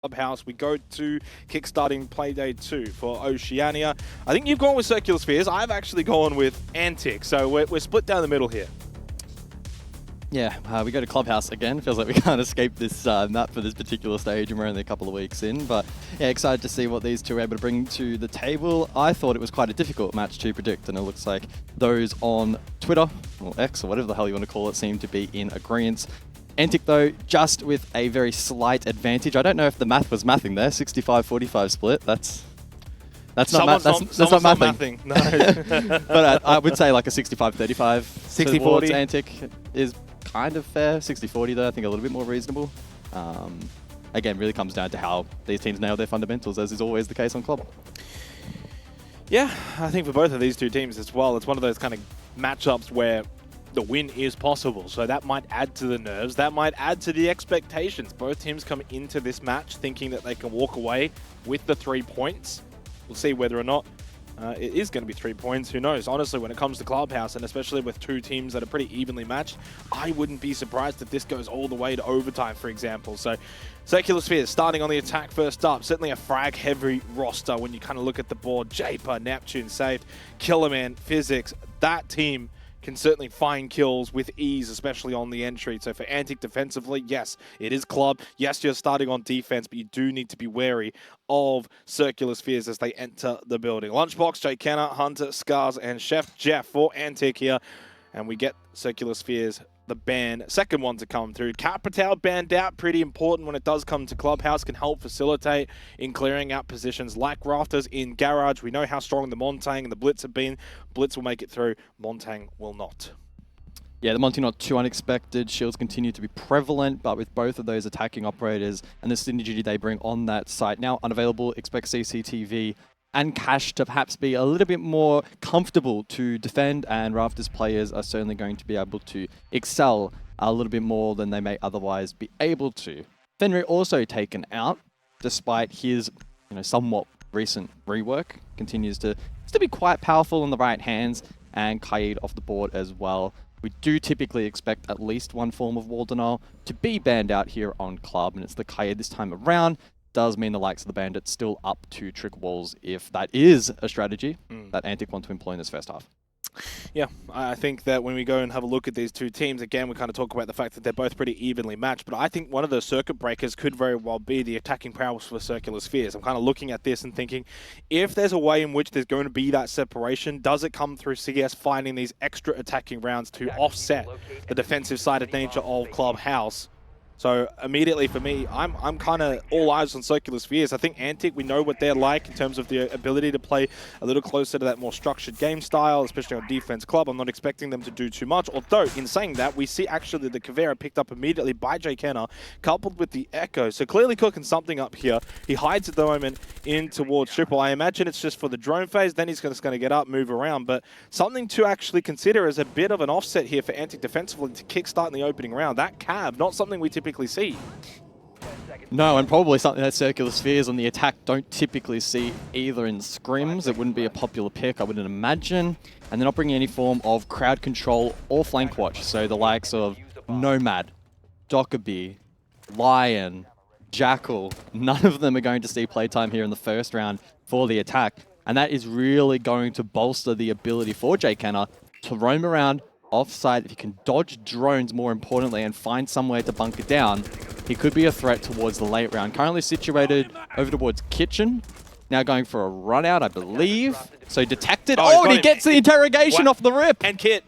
Clubhouse. We go to kickstarting Playday 2 for Oceania. I think you've gone with Circular Spheres. I've actually gone with Antic. So we're split down the middle here. Yeah, we go to Clubhouse again. Feels like we can't escape this map for this particular stage, and we're only a couple of weeks in. But yeah, excited to see what these two are able to bring to the table. I thought it was quite a difficult match to predict, and it looks like those on Twitter, or X, or whatever the hell you want to call it, seem to be in agreement. Antic, though, just with a very slight advantage. I don't know if the math was mathing there. 65-45 split. That's not mathing. No. But I would say like a 65-35. 60-40. Antic is kind of fair. 60-40 though, I think a little bit more reasonable. Again, really comes down to how these teams nail their fundamentals, as is always the case on Club. Yeah, I think for both of these two teams as well, it's one of those kind of matchups where the win is possible. So that might add to the nerves. That might add to the expectations. Both teams come into this match thinking that they can walk away with the 3 points. We'll see whether or not it is going to be 3 points. Who knows? Honestly, when it comes to Clubhouse, and especially with two teams that are pretty evenly matched, I wouldn't be surprised if this goes all the way to overtime, for example. So Circular Spheres starting on the attack first up. Certainly a frag-heavy roster when you kind of look at the board. Japer, Neptune saved, Killerman, Physics. That team can certainly find kills with ease, especially on the entry. So for Antic defensively, yes, it is Club. Yes, you're starting on defense, but you do need to be wary of Circular Spheres as they enter the building. Lunchbox, Jay Kenner, Hunter, Scars, and Chef Jeff for Antic here. And we get Circular Spheres, the ban, second one to come through. Capital banned out, pretty important when it does come to Clubhouse, can help facilitate in clearing out positions like Rafters in Garage. We know how strong the Montang and the Blitz have been. Blitz will make it through, Montang will not. Yeah, the Monty not too unexpected. Shields continue to be prevalent, but with both of those attacking operators and the synergy they bring on that site now unavailable, expect CCTV and Cash to perhaps be a little bit more comfortable to defend, and Rafters players are certainly going to be able to excel a little bit more than they may otherwise be able to. Fenrir also taken out, despite his somewhat recent rework. Continues to still be quite powerful in the right hands, and Kaid off the board as well. We do typically expect at least one form of wall denial to be banned out here on Club, and it's the Kaid this time around. Does mean the likes of the Bandits still up to trick walls if that is a strategy that Antic want to employ in this first half. Yeah, I think that when we go and have a look at these two teams, again, we kind of talk about the fact that they're both pretty evenly matched, but I think one of the circuit breakers could very well be the attacking prowess for Circular Spheres. I'm kind of looking at this and thinking, if there's a way in which there's going to be that separation, does it come through CS finding these extra attacking rounds to offset the defensive-sided nature of Clubhouse? So immediately for me, I'm kind of all eyes on Circular Spheres. I think Antic, we know what they're like in terms of the ability to play a little closer to that more structured game style, especially on defense. Club, I'm not expecting them to do too much. Although, in saying that, we see actually the Kavera picked up immediately by Jay Kenner, coupled with the Echo. So clearly cooking something up here. He hides at the moment in towards Triple. I imagine it's just for the drone phase. Then he's just going to get up, move around. But something to actually consider as a bit of an offset here for Antic defensively to kickstart in the opening round. That cab, not something we typically see. No, and probably something that Circular Spheres on the attack don't typically see either in scrims. It wouldn't be a popular pick, I wouldn't imagine. And they're not bringing any form of crowd control or flank watch. So the likes of Nomad, Dockerby, Lion, Jackal, none of them are going to see playtime here in the first round for the attack. And that is really going to bolster the ability for Jay Kenner to roam around offside. If he can dodge drones, more importantly, and find somewhere to bunker down, he could be a threat towards the late round. Currently situated over towards Kitchen. Now going for a run out, I believe. So detected. Oh, and he gets the interrogation off the rip. And Kit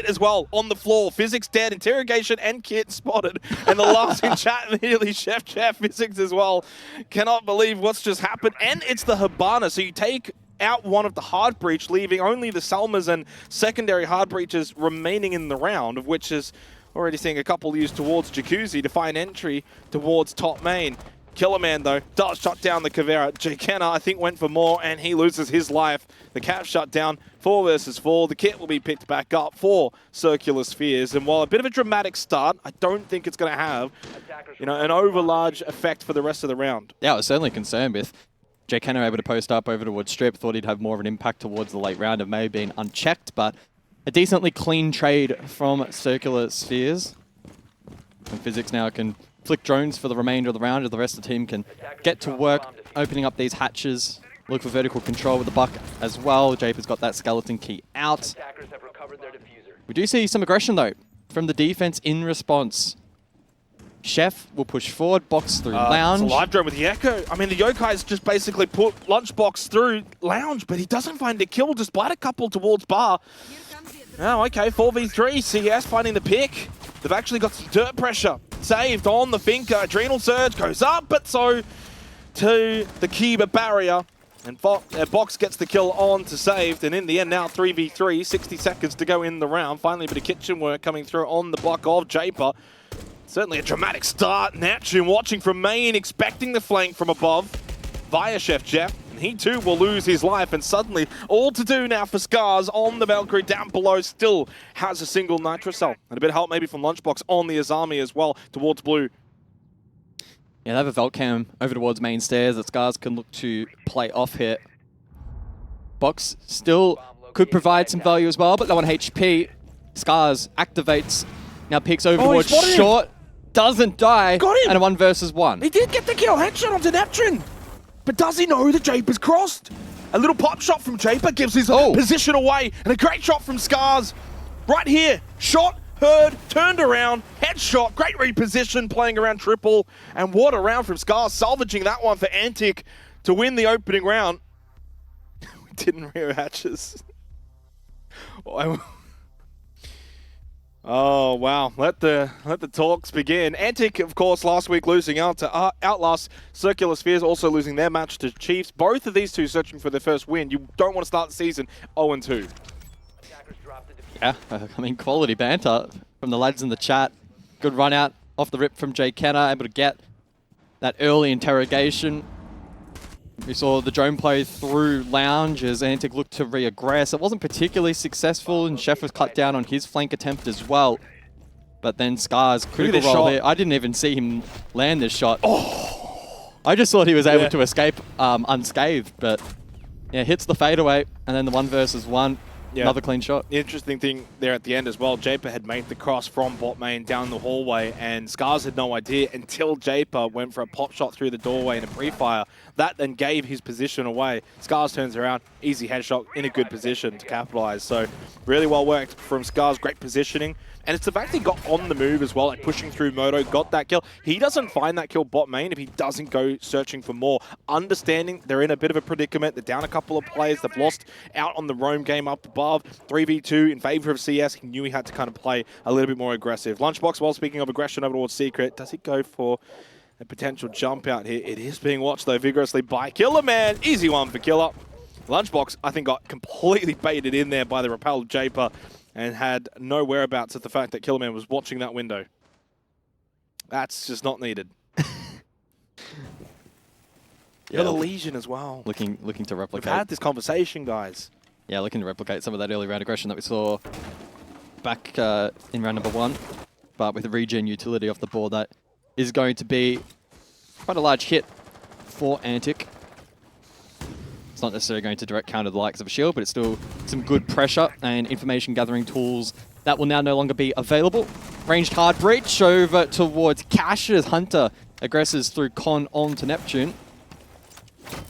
as well on the floor. Physics dead. Interrogation and Kit spotted. And the last in chat immediately, Chef Physics as well. Cannot believe what's just happened. And it's the Habana. So you take out one of the hard breach, leaving only the Salmas and secondary hard breaches remaining in the round, of which is already seeing a couple used towards Jacuzzi to find entry towards top main. Killerman, though, does shut down the Kavera. Jay Kenner, I think, went for more, and he loses his life. The cap shut down, 4 versus 4. The kit will be picked back up for Circular Spheres, and while a bit of a dramatic start, I don't think it's going to have, an overlarge effect for the rest of the round. Yeah, I was certainly concerned with Jay Kenner able to post up over towards Strip. Thought he'd have more of an impact towards the late round. It may have been unchecked, but a decently clean trade from Circular Spheres. And Physics now can flick drones for the remainder of the round, as the rest of the team can get to work opening up these hatches. Look for vertical control with the buck as well. Japer's got that skeleton key out. We do see some aggression though from the defense in response. Chef will push forward, box through Lounge. It's a live drone with the Echo. I mean, the Yokai's just basically put Lunchbox through Lounge, but he doesn't find a kill despite a couple towards Bar. Oh, okay, 4v3, CS finding the pick. They've actually got some dirt pressure. Saved on the Finker. Adrenal Surge goes up, but so to the Kiba barrier. And Box gets the kill on to Saved, and in the end now 3v3, 60 seconds to go in the round. Finally a bit of kitchen work coming through on the block of Japer. Certainly a dramatic start. Natchum watching from main, expecting the flank from above via Chef Jeff. And he too will lose his life, and suddenly all to do now for Scars on the Valkyrie down below. Still has a single Nitro Cell. And a bit of help maybe from Lunchbox on the Azami as well towards Blue. Yeah, they have a Velt Cam over towards main stairs that Scars can look to play off here. Box still could provide some value as well, but low on HP. Scars activates, now peeks over towards short, doesn't die, got him. And a 1 versus 1. He did get the kill, headshot onto Neptune. But does he know that Japer's crossed? A little pop shot from Japer gives his position away, and a great shot from Scars. Right here, shot, heard, turned around, headshot, great reposition, playing around triple, and what a round from Scars, salvaging that one for Antic to win the opening round. We didn't rear hatches. Oh wow! Let the talks begin. Antic, of course, last week losing out to Outlast. Circular Spheres also losing their match to Chiefs. Both of these two searching for their first win. You don't want to start the season 0-2. Yeah, I mean, quality banter from the lads in the chat. Good run out off the rip from Jay Kenner, able to get that early interrogation. We saw the drone play through Lounge as Antic looked to re-aggress. It wasn't particularly successful, and Chef was cut down on his flank attempt as well. But then Scars, critical role here. I didn't even see him land this shot. Oh! I just thought he was able to escape unscathed, but yeah, hits the fadeaway, and then the 1 versus 1. Yeah. Another clean shot. The interesting thing there at the end as well, Japer had made the cross from bot main down the hallway, and Scars had no idea until Japer went for a pop shot through the doorway and a pre-fire. That then gave his position away. Scars turns around, easy headshot, in a good position to capitalize. So really well worked from Scars, great positioning. And it's the fact he got on the move as well, like pushing through Moto, got that kill. He doesn't find that kill bot main if he doesn't go searching for more. Understanding they're in a bit of a predicament. They're down a couple of players. They've lost out on the roam game up above. 3v2 in favor of CS. He knew he had to kind of play a little bit more aggressive. Lunchbox, while speaking of aggression over towards Secret, does he go for a potential jump out here? It is being watched though vigorously by Killer Man. Easy one for Killer. Lunchbox, I think, got completely baited in there by the repel of Japer, and had no whereabouts of the fact that Killerman was watching that window. That's just not needed. Got a Legion as well. Looking to replicate. We've had this conversation, guys. Yeah, looking to replicate some of that early round aggression that we saw back in round number 1. But with the regen utility off the board, that is going to be quite a large hit for Antic. It's not necessarily going to direct counter the likes of a shield, but it's still some good pressure and information gathering tools that will now no longer be available. Ranged hard breach over towards Cash as Hunter aggresses through Con onto Neptune.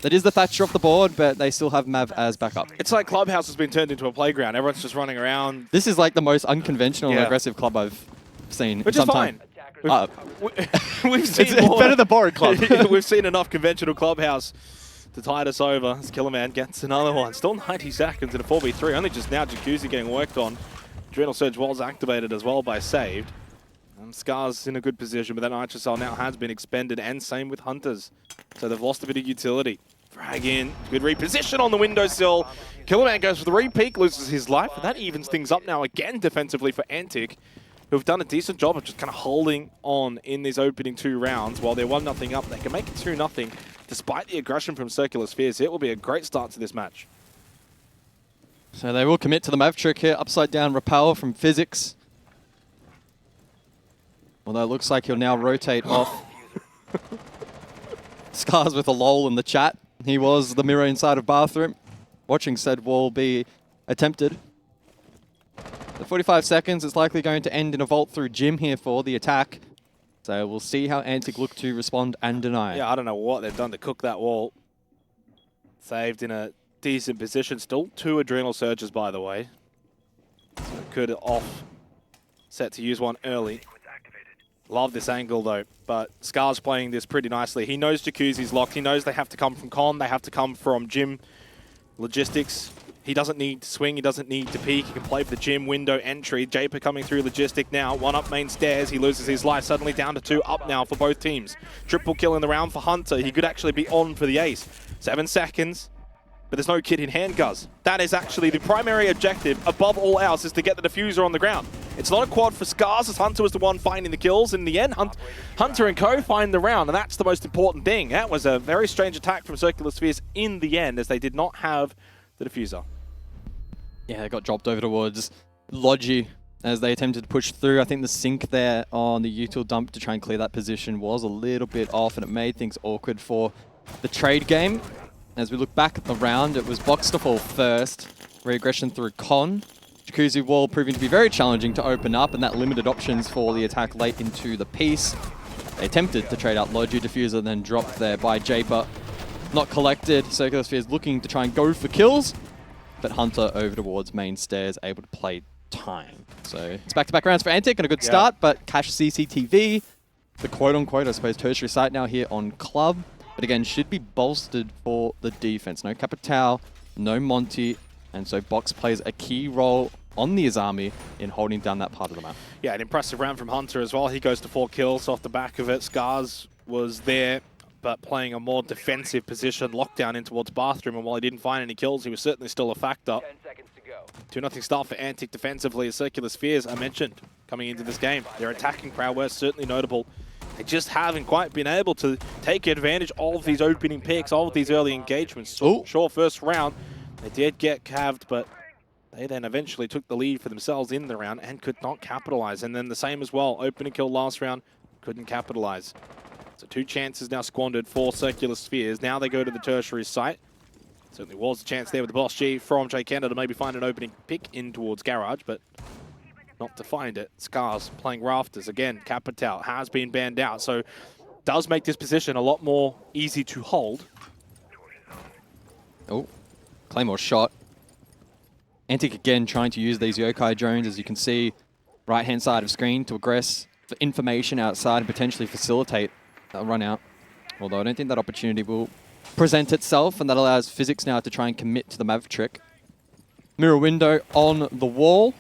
That is the Thatcher off the board, but they still have Mav as backup. It's like Clubhouse has been turned into a playground. Everyone's just running around. This is like the most unconventional and aggressive club I've seen Which in is some fine. time. We've seen it's better than boring club. We've seen enough conventional Clubhouse to tide us over. As Killerman gets another one. Still 90 seconds in a 4v3. Only just now Jacuzzi getting worked on. Adrenal Surge was activated as well by Saved. And Scars in a good position, but that Nitro Cell now has been expended, and same with Hunters. So they've lost a bit of utility. Frag in. Good reposition on the windowsill. Killerman goes for the repeat, loses his life, and that evens things up now again defensively for Antic, who've done a decent job of just kind of holding on in these opening 2 rounds. While they're 1-0 up, they can make it 2-0 despite the aggression from Circular Spheres. It will be a great start to this match. So they will commit to the Mav trick here. Upside down repel from Physics. Although it looks like he'll now rotate off. Scars with a lol in the chat. He was the mirror inside of bathroom. Watching said wall be attempted. The 45 seconds is likely going to end in a vault through Jim here for the attack. So we'll see how Antic look to respond and deny. Yeah, I don't know what they've done to cook that wall. Saved in a decent position. Still 2 adrenal surges, by the way. So could off. Set to use one early. Love this angle, though. But Scar's playing this pretty nicely. He knows Jacuzzi's locked. He knows they have to come from Con. They have to come from Gym. Logistics. He doesn't need to swing. He doesn't need to peek. He can play for the Gym window entry. Japer coming through Logistic now. 1 up main stairs. He loses his life. Suddenly down to 2 up now for both teams. Triple kill in the round for Hunter. He could actually be on for the ace. 7 seconds. But there's no kid in hand, Guz. That is actually the primary objective, above all else, is to get the diffuser on the ground. It's not a quad for Scars, as Hunter was the one finding the kills. In the end, Hunter and co find the round, and that's the most important thing. That was a very strange attack from Circular Spheres in the end, as they did not have the diffuser. Yeah, they got dropped over towards Logi as they attempted to push through. I think the sync there on the util dump to try and clear that position was a little bit off, and it made things awkward for the trade game. As we look back at the round, it was Box to fall first. Reaggression through Con. Jacuzzi wall proving to be very challenging to open up, and that limited options for the attack late into the piece. They attempted to trade out Logi diffuser, then dropped there by Japer. Not collected. Circular Spheres looking to try and go for kills, but Hunter over towards main stairs, able to play time. So it's back-to-back rounds for Antic and a good start, but Cash CCTV, the quote-unquote, I suppose, tertiary site now here on Club. But again, should be bolstered for the defense. No Capitao, no Monty, and so Box plays a key role on the Azami in holding down that part of the map. Yeah, an impressive round from Hunter as well. He goes to 4 kills off the back of it. Scars was there, but playing a more defensive position, lockdown in towards bathroom, and while he didn't find any kills, he was certainly still a factor. 10 seconds to go. 2-0 start for Antic defensively, as Circular Spheres, I mentioned, coming into this game. Their attacking prowess certainly notable. They just haven't quite been able to take advantage of these opening picks, all of these early engagements. So, sure, first round, they did get caved, but they then eventually took the lead for themselves in the round and could not capitalize. And then the same as well, opening kill last round, couldn't capitalize. So 2 chances now squandered for Circular Spheres. Now they go to the tertiary site. Certainly was a chance there with the Boss G from Jay Kenner to maybe find an opening pick in towards Garage, but not to find it. Scars playing Rafters. Again, Capitao has been banned out, so does make this position a lot more easy to hold. Oh, Claymore shot. Antic again trying to use these yokai drones, as you can see, right-hand side of screen to aggress for information outside and potentially facilitate a run out. Although I don't think that opportunity will present itself, and that allows Physics now to try and commit to the Mav trick. Mirror window on the wall.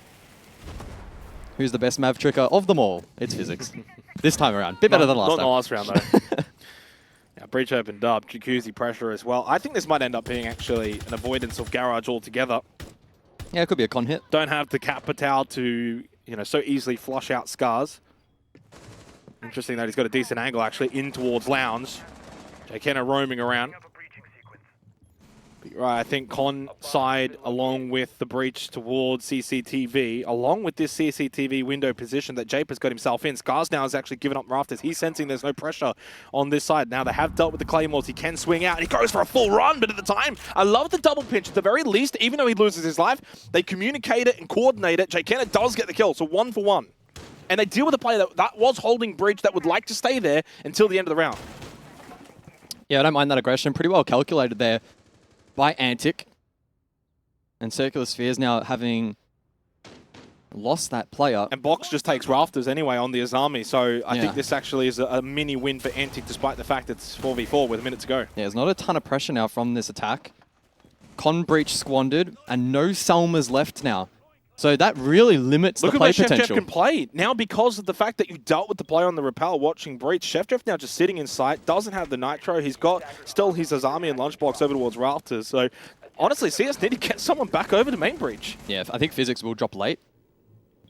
Who's the best Mav tricker of them all? It's Physics. This time around. Bit better than last time. Not the last round, though. Yeah, breach opened up. Jacuzzi pressure as well. I think this might end up being actually an avoidance of Garage altogether. Yeah, it could be a con hit. Don't have the Capitao to, so easily flush out Scars. Interesting that he's got a decent angle, actually, in towards Lounge. Jay Kenner roaming around. But right, I think Con side, along with the breach towards CCTV, along with this CCTV window position that Japer's got himself in. Scars now has actually given up Rafters. He's sensing there's no pressure on this side. Now they have dealt with the Claymores. He can swing out. He goes for a full run, but at the time, I love the double pinch. At the very least, even though he loses his life, they communicate it and coordinate it. Jay Kenner does get the kill, so 1 for 1. And they deal with a player that was holding breach that would like to stay there until the end of the round. Yeah, I don't mind that aggression. Pretty well calculated there by Antic. And Circular Spheres now having lost that player. And Box just takes Rafters anyway on the Azami, so I think this actually is a mini win for Antic, despite the fact it's 4v4 with a minute to go. Yeah, there's not a ton of pressure now from this attack. Con breach squandered, and no Salmas left now. So that really limits the play potential. Look at where Chef Jeff can play. Now, because of the fact that you dealt with the play on the rappel watching breach, Chef Jeff now just sitting in sight, doesn't have the Nitro. He's got still his Azami and Lunchbox over towards Rafters. So, honestly, CS need to get someone back over to main breach. Yeah, I think Physics will drop late,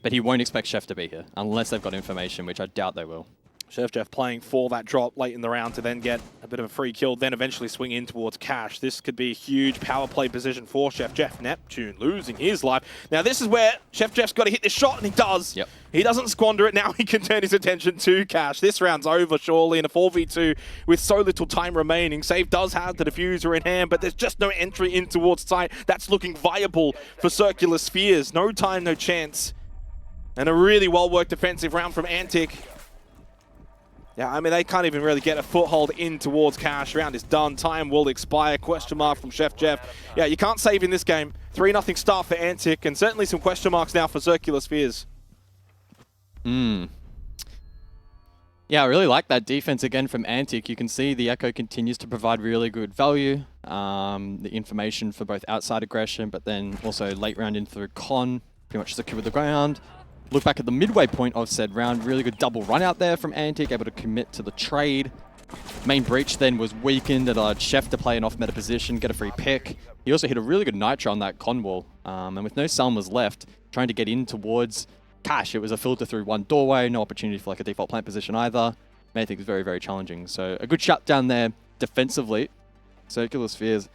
but he won't expect Chef to be here, unless they've got information, which I doubt they will. Chef Jeff playing for that drop late in the round to then get a bit of a free kill, then eventually swing in towards Cash. This could be a huge power play position for Chef Jeff. Neptune losing his life. Now this is where Chef Jeff's got to hit this shot, and he does. Yep. He doesn't squander it. Now he can turn his attention to Cash. This round's over, surely, in a 4v2 with so little time remaining. Save does have the diffuser in hand, but there's just no entry in towards site. That's looking viable for Circular Spheres. No time, no chance. And a really well-worked defensive round from Antic. Yeah, I mean, they can't even really get a foothold in towards Cash. Round is done. Time will expire. Question mark from Chef Jeff. Yeah, you can't save in this game. 3-0 start for Antic, and certainly some question marks now for Circular Spheres. Yeah, I really like that defense again from Antic. You can see the Echo continues to provide really good value. The information for both outside aggression, but then also late round in through Con, pretty much secure the ground. Look back at the midway point of said round, really good double run out there from Antic, able to commit to the trade. Main breach then was weakened, it allowed Chef to play an off-meta position, get a free pick. He also hit a really good nitro on that Con wall. And with no Selmas left, trying to get in towards Cash, it was a filter through one doorway, no opportunity for like a default plant position either. I think it was very, very challenging. So a good shutdown there defensively. Circular Spheres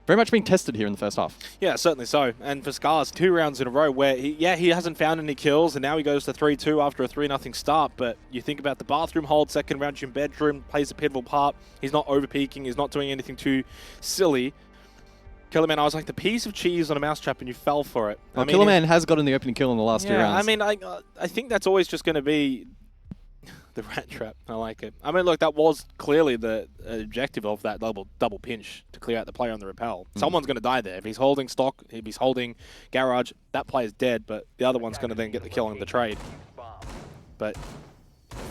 very much being tested here in the first half. Yeah, certainly so. And for Scars, 2 rounds in a row where, he hasn't found any kills, and now he goes to 3-2 after a 3-0 start. But you think about the bathroom hold, second round gym bedroom, plays a pivotal part. He's not over-peaking, he's not doing anything too silly. Killerman, I was like the piece of cheese on a mousetrap, and you fell for it. Well, Killerman has gotten the opening kill in the last 2 rounds. I mean, I think that's always just going to be the rat trap. I like it. I mean, look, that was clearly the objective of that double pinch to clear out the player on the rappel. Someone's going to die there. If he's holding stock, if he's holding garage, that player's dead, but the other one's going to then get the kill in the trade. But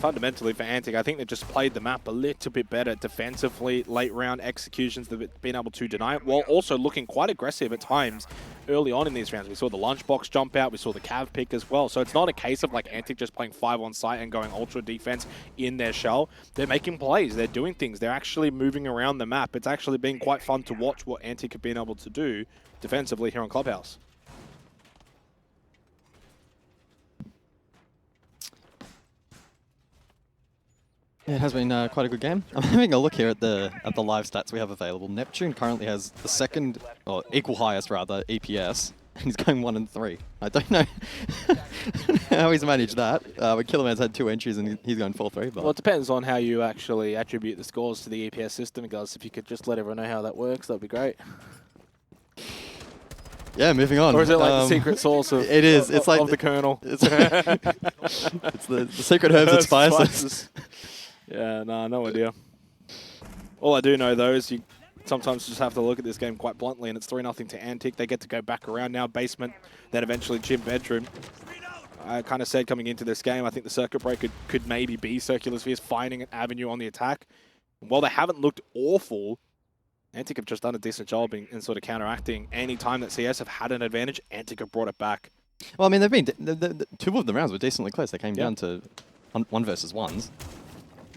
fundamentally for Antic, I think they just played the map a little bit better defensively. Late round executions, they've been able to deny it, while also looking quite aggressive at times early on in these rounds. We saw the lunchbox jump out, we saw the cav pick as well. So it's not a case of like Antic just playing 5 on site and going ultra defense in their shell. They're making plays, they're doing things, they're actually moving around the map. It's actually been quite fun to watch what Antic have been able to do defensively here on Clubhouse. Yeah, it has been quite a good game. I'm having a look here at the live stats we have available. Neptune currently has the second, or equal highest rather, EPS. And he's going 1-3. I don't know how he's managed that. But Killerman's had 2 entries and he's going 4-3. But well, it depends on how you actually attribute the scores to the EPS system, guys. If you could just let everyone know how that works, that'd be great. Yeah, moving on. Or is it like the secret sauce of, it is. It's like of the Colonel? It's the secret herbs and spices. Yeah, no idea. All I do know, though, is you sometimes just have to look at this game quite bluntly, and it's 3-0 to Antic. They get to go back around now, basement, then eventually gym bedroom. I kind of said coming into this game, I think the circuit breaker could maybe be Circular Spheres finding an avenue on the attack. While they haven't looked awful, Antic have just done a decent job in sort of counteracting. Any time that CS have had an advantage, Antic have brought it back. Well, I mean, they've been the 2 of the rounds were decently close. They came down to 1 versus 1s.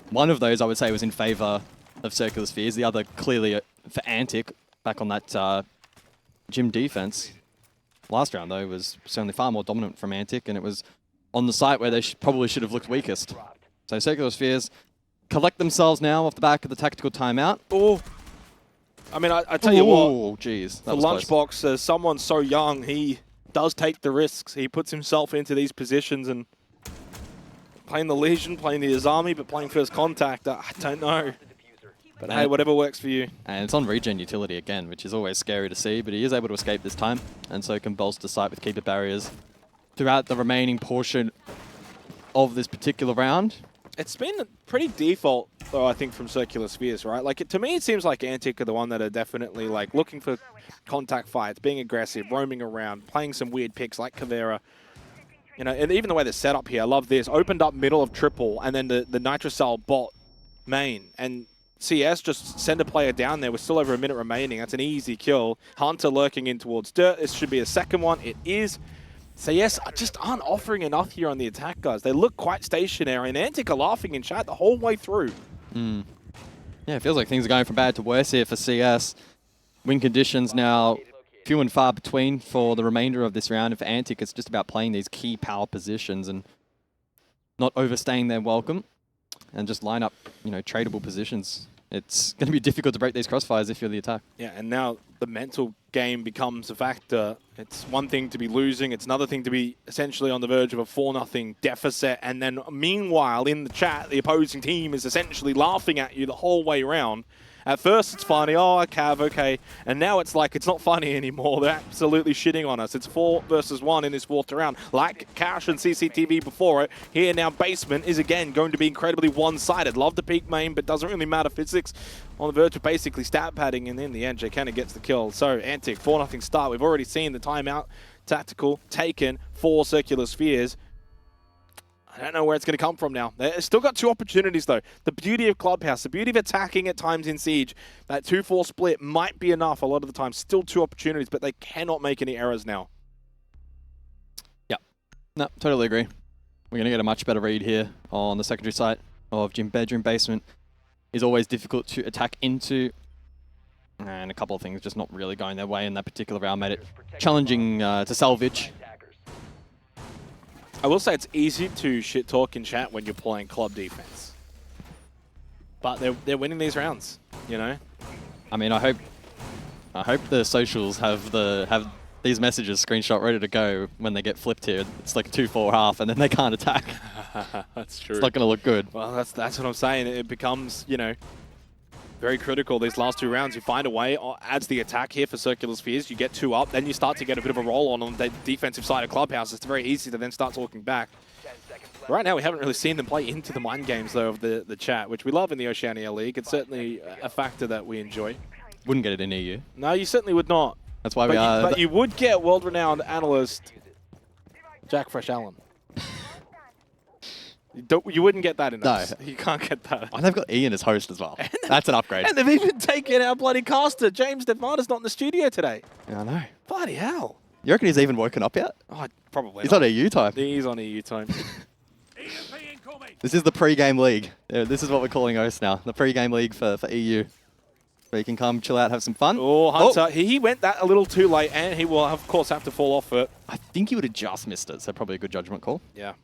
One of those, I would say, was in favour of Circular Spheres. The other, clearly, for Antic, back on that gym defense. Last round, though, was certainly far more dominant from Antic, and it was on the site where they probably should have looked weakest. So Circular Spheres collect themselves now off the back of the tactical timeout. Oh, I mean, I tell you what. Oh, jeez. The Lunchbox, as someone so young, he does take the risks. He puts himself into these positions and playing the Legion, playing the Azami, but playing First Contact, I don't know. But hey, whatever works for you. And it's on regen utility again, which is always scary to see, but he is able to escape this time, and so can bolster site with keeper barriers throughout the remaining portion of this particular round. It's been pretty default, though, I think, from Circular Spheres, right? Like, to me, it seems like Antic are the one that are definitely, like, looking for contact fights, being aggressive, roaming around, playing some weird picks like Kavera. You know, and even the way they're set up here, I love this. Opened up middle of triple, and then the Nitrocell bot main. And CS just send a player down there with still over a minute remaining. That's an easy kill. Hunter lurking in towards Dirt. This should be a second one. It is. CS just aren't offering enough here on the attack, guys. They look quite stationary, and Antic are laughing in chat the whole way through. Yeah, it feels like things are going from bad to worse here for CS. Win conditions now few and far between for the remainder of this round. And for Antic, it's just about playing these key power positions and not overstaying their welcome and just line up, you know, tradable positions. It's going to be difficult to break these crossfires if you're the attack. Yeah, and now the mental game becomes a factor. It's one thing to be losing. It's another thing to be essentially on the verge of a 4-0 deficit. And then meanwhile, in the chat, the opposing team is essentially laughing at you the whole way around. At first it's funny, oh, a Cav, okay. And now it's like, it's not funny anymore. They're absolutely shitting on us. It's 4 versus 1 in this 4th round. Like Cash and CCTV before it, here now Basement is again going to be incredibly one-sided. Love the peak main, but doesn't really matter. Physics on the verge of basically stat padding, and in the end, Jkenna gets the kill. So, Antic, 4-0 start. We've already seen the timeout. Tactical taken for Circular Spheres. I don't know where it's going to come from now. They've still got 2 opportunities, though. The beauty of Clubhouse, the beauty of attacking at times in Siege, that 2-4 split might be enough a lot of the time. Still 2 opportunities, but they cannot make any errors now. Yeah, no, totally agree. We're going to get a much better read here on the secondary site of Gym Bedroom. Basement is always difficult to attack into. And a couple of things just not really going their way in that particular round made it challenging to salvage. I will say it's easy to shit talk in chat when you're playing club defense, but they're winning these rounds, you know. I mean, I hope the socials have these messages screenshot ready to go when they get flipped here. It's like 2-4 half, and then they can't attack. That's true. It's not going to look good. Well, that's what I'm saying. It becomes, you know, very critical these last 2 rounds. You find a way, adds the attack here for Circular Spheres. You get 2 up, then you start to get a bit of a roll on the defensive side of Clubhouse. It's very easy to then start talking back. Right now, we haven't really seen them play into the mind games, though, of the chat, which we love in the Oceania League. It's certainly a factor that we enjoy. Wouldn't get it in EU. No, you certainly would not. That's why we are... But you would get world-renowned analyst Jack Fresh Allen. You wouldn't get that in us. No. You can't get that. And they've got Ian as host as well. That's an upgrade. And they've even taken our bloody caster. James Devana's not in the studio today. Yeah, I know. Bloody hell. You reckon he's even woken up yet? Oh, probably He's not. on EU time. He's on EU time. This is the pre-game league. This is what we're calling OCE now. The pre-game league for EU. So you can come, chill out, have some fun. Oh, Hunter. Oh. He went that a little too late, and he will, of course, have to fall off it. I think he would have just missed it, so probably a good judgment call. Yeah.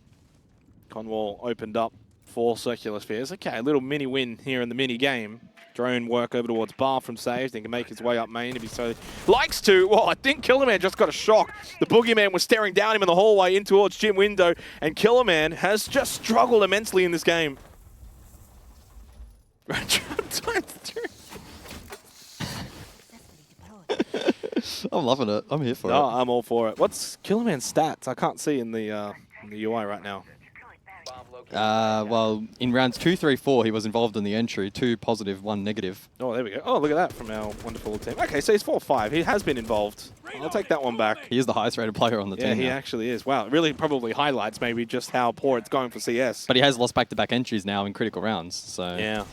Conwall opened up for Circular Spheres. Okay, a little mini win here in the mini game. Drone work over towards Bar from Saves. He can make his way up main if he so likes to. Well, I think Killerman just got a shock. The Boogeyman was staring down him in the hallway in towards Gym Window, and Killerman has just struggled immensely in this game. I'm loving it. I'm here for it. No, I'm all for it. What's Killerman's stats? I can't see in the UI right now. Well, in rounds 2, 3, 4, he was involved in the entry. 2 positive, 1 negative. Oh, there we go. Oh, look at that from our wonderful team. Okay, so he's 4-5. He has been involved. I'll take that one back. He is the highest rated player on the team. Yeah, he actually is. Wow, it really probably highlights maybe just how poor it's going for CS. But he has lost back-to-back entries now in critical rounds, so... Yeah.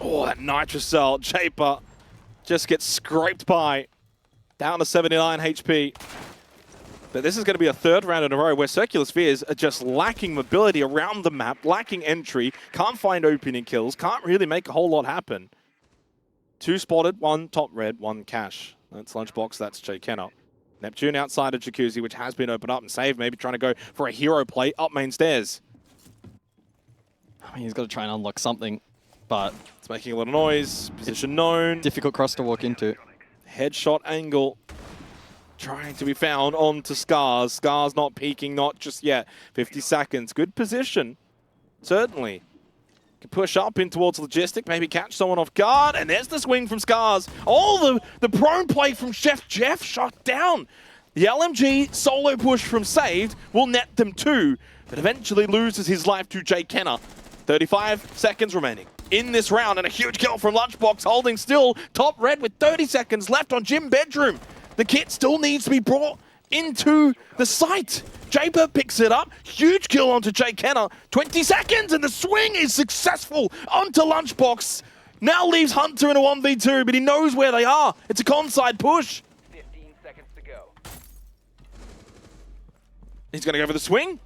Oh, that Nitrocell. Japer just gets scraped by. Down to 79 HP. But this is going to be a 3rd round in a row where Circular Spheres are just lacking mobility around the map, lacking entry, can't find opening kills, can't really make a whole lot happen. 2 spotted, 1 top red, 1 cash. That's Lunchbox, that's Jkenna. Neptune outside of Jacuzzi, which has been opened up and saved, maybe trying to go for a hero play up main stairs. I mean, he's got to try and unlock something, but... It's making a little noise, position known. Difficult cross to walk into. Headshot angle. Trying to be found onto Scars. Scars not peeking, not just yet. 50 seconds. Good position. Certainly. Can push up in towards Logistic, maybe catch someone off guard. And there's the swing from Scars. Oh, the prone play from Chef Jeff shot down. The LMG solo push from Saved will net them 2, but eventually loses his life to Jkenna. 35 seconds remaining in this round, and a huge kill from Lunchbox, holding still top red with 30 seconds left on Gym Bedroom. The kit still needs to be brought into the site. Japer picks it up. Huge kill onto Jkenna. 20 seconds and the swing is successful onto Lunchbox. Now leaves Hunter in a 1v2, but he knows where they are. It's a con-side push. 15 seconds to go. He's going to go for the swing.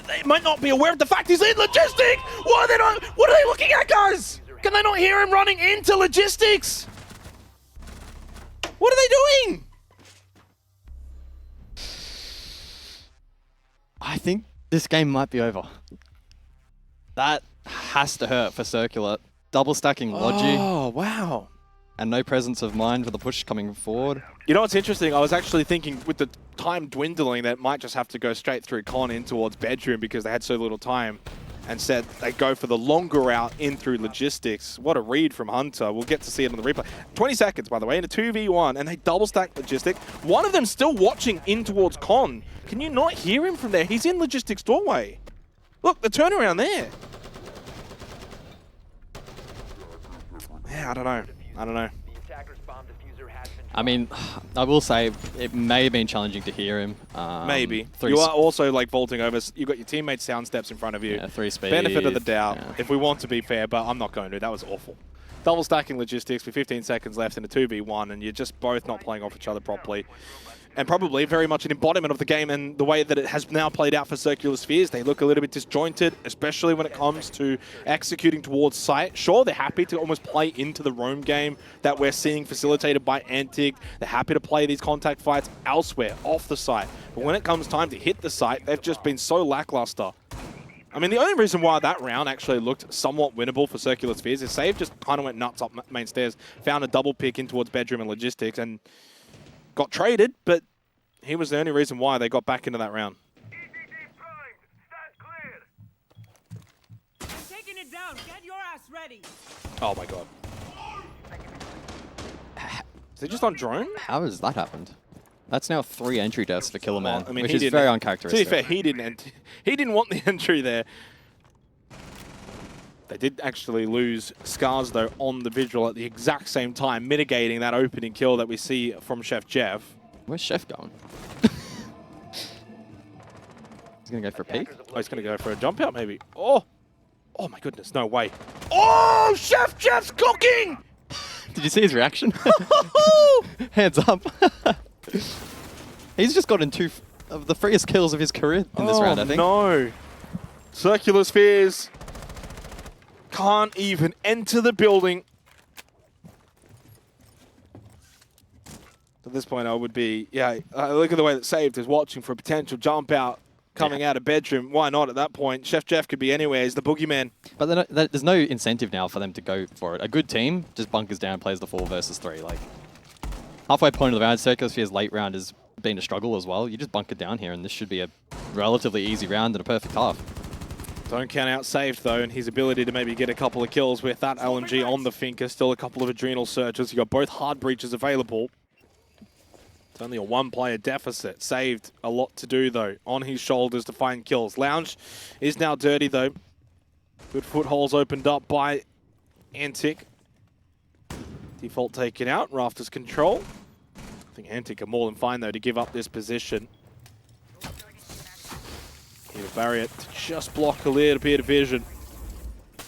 They might not be aware of the fact he's in Logistic. What are they looking at, guys? Can they not hear him running into Logistics? What are they doing? I think this game might be over. That has to hurt for Circular. Double stacking Logi. Oh, wow. And no presence of mind for the push coming forward. You know what's interesting? I was actually thinking with the time dwindling that might just have to go straight through Con in towards Bedroom because they had so little time. and said they go for the longer route in through logistics. What a read from Hunter. We'll get to see it on the replay. 20 seconds, by the way, in a 2v1, and they double stack logistics. One of them still watching in towards Con. Can you not hear him from there? He's in logistics doorway. Look, the turnaround there. Yeah, I don't know. The attacker's bomb diffuser has been I mean, I will say it may have been challenging to hear him. Maybe. Three You are also like vaulting over. You've got your teammates' sound steps in front of you. Yeah, 3 speed. Benefit of the doubt, Yeah. if we want to be fair, but I'm not going to. That was awful. Double stacking logistics with 15 seconds left in a 2v1, and you're just both not playing off each other properly. And probably very much an embodiment of the game and the way that it has now played out for Circular Spheres. They look a little bit disjointed, especially when it comes to executing towards site. Sure, they're happy to almost play into the roam game that we're seeing facilitated by Antic. They're happy to play these contact fights elsewhere, off the site. But when it comes time to hit the site, they've just been so lackluster. I mean, the only reason why that round actually looked somewhat winnable for Circular Spheres is Save just kind of went nuts up main stairs, found a double pick in towards bedroom and logistics, and got traded, but he was the only reason why they got back into that round. Taking it down. Get your ass ready. Oh my god. Is he just on drone? How has that happened? That's now 3 entry deaths for Killerman, Well, I mean, which he is didn't- very To uncharacteristic. be fair, he didn't want the entry there. They did actually lose Scars, though, on the visual at the exact same time, mitigating that opening kill that we see from Chef Jeff. Where's Chef going? He's going to go for a peek? Oh, he's going to go for a jump out, maybe. Oh! Oh, my goodness, no way. Oh, Chef Jeff's cooking! Did you see his reaction? Hands up. He's just gotten 2 of the freest kills of his career in this round, I think. No. Circular Spheres can't even enter the building. At this point, I would be, look at the way that Saved is watching for a potential jump out coming out of bedroom. Why not at that point? Chef Jeff could be anywhere. He's the boogeyman. But there's no incentive now for them to go for it. A good team just bunkers down, plays the 4 versus 3. Like, halfway point of the round, Circular Sphere's late round has been a struggle as well. You just bunker down here, and this should be a relatively easy round and a perfect half. Don't count out Saved, though, and his ability to maybe get a couple of kills with that LMG on the Finker. Still a couple of adrenal searches. You've got both hard breaches available. It's only a 1-player deficit. Saved a lot to do, though, on his shoulders to find kills. Lounge is now dirty, though. Good footholds opened up by Antic. Default taken out. Rafters control. I think Antic are more than fine, though, to give up this position. Need a barrier to just block a little bit of vision.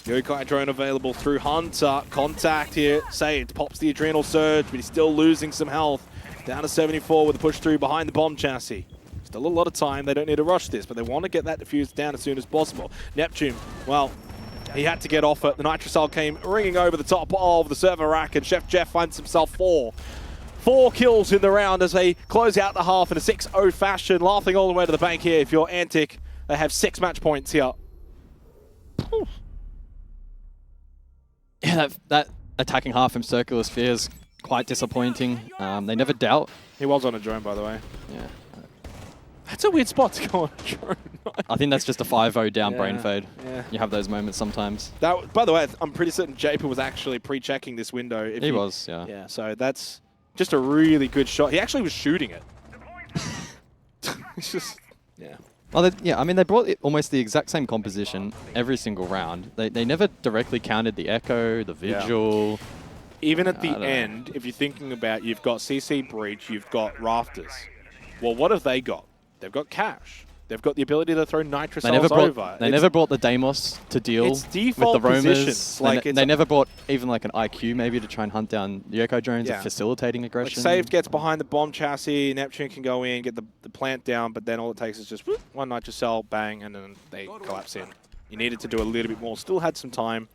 Yokai drone available through Hunter. Contact here. Saved. Pops the adrenal surge, but he's still losing some health. Down to 74 with a push through behind the bomb chassis. Still a lot of time. They don't need to rush this, but they want to get that diffused down as soon as possible. Neptune, well, he had to get off it. The Nitrocell came ringing over the top of the server rack, and Chef Jeff finds himself 4 kills in the round as they close out the half in a 6-0 fashion. Laughing all the way to the bank here. If you're Antic, they have 6 match points here. Yeah, that attacking half from Circular Spheres quite disappointing. They never doubt. He was on a drone, by the way. Yeah. That's a weird spot to go on a drone. I think that's just a 5-0 down brain Yeah, fade. yeah. You have those moments sometimes. That, by the way, I'm pretty certain Japer was actually pre-checking this window. If He was, yeah. Yeah, so that's just a really good shot. He actually was shooting it. It's just, yeah. Well, I mean, they brought almost the exact same composition every single round. They never directly counted the echo, the visual. Even at the I don't know. end, if you're thinking about, you've got CC Breach, you've got Rafters. Well, what have they got? They've got Cash. They've got the ability to throw Nitrocells over. They never brought the Deimos to deal it's with default the roamers. positions. Like They never brought even like an IQ maybe to try and hunt down the echo drones Yeah. or facilitating Like aggression. Saved gets behind the bomb chassis, Neptune can go in, get the plant down, but then all it takes is just whoop, one Nitrocell, bang, and then they collapse in. You needed to do a little bit more. Still had some time.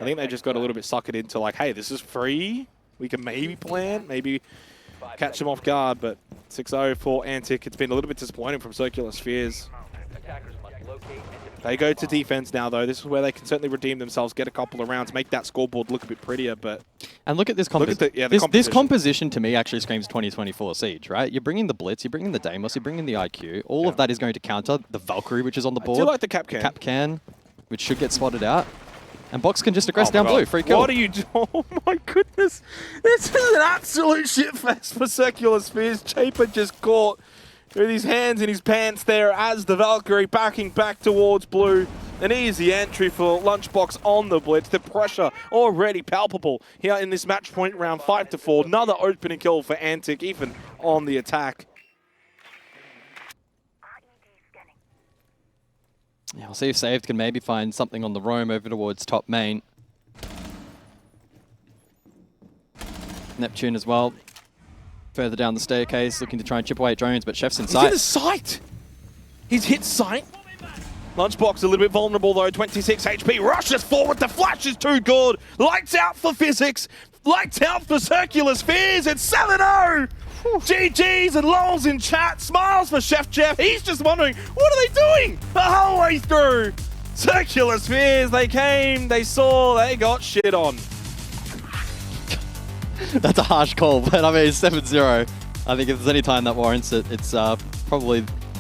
I think they just got a little bit suckered into like, hey, this is free. We can maybe plant, maybe catch them off guard, but 6-0 for Antic. It's been a little bit disappointing from Circular Spheres. Attackers must locate and defuse. They go to defense now, though. This is where they can certainly redeem themselves, get a couple of rounds, make that scoreboard look a bit prettier, but And look at this Look at composition. the- yeah, the this composition. composition to me actually screams 2024 Siege, right? You're bringing the Blitz, you're bringing the Deimos, you're bringing the IQ. All of that is going to counter the Valkyrie, which is on the I board. do like the cap can. Cap can. which should get spotted out. And Box can just aggress Oh my down God. blue. Free kill. What are you doing? Oh my goodness. This is an absolute shitfest for Circular Spheres. Chaper just caught with his hands in his pants there as the Valkyrie backing back towards blue. An easy entry for Lunchbox on the blitz. The pressure already palpable here in this match point round 5-4. Another opening kill for Antic, even on the attack. Yeah, we'll see if Saved can maybe find something on the roam over towards top main. Neptune as well. Further down the staircase, looking to try and chip away at drones, but Chef's in He's sight. in the sight. He's hit sight. Lunchbox a little bit vulnerable though, 26 HP, rushes forward, the flash is too good. Lights out for Physics, lights out for Circular Spheres, it's 7-0! GG's and lols in chat, smiles for Chef Jeff, he's just wondering, what are they doing the whole way through? Circular Spheres, they came, they saw, they got shit on. That's a harsh call, but I mean, 7-0. I think if there's any time that warrants it, it's probably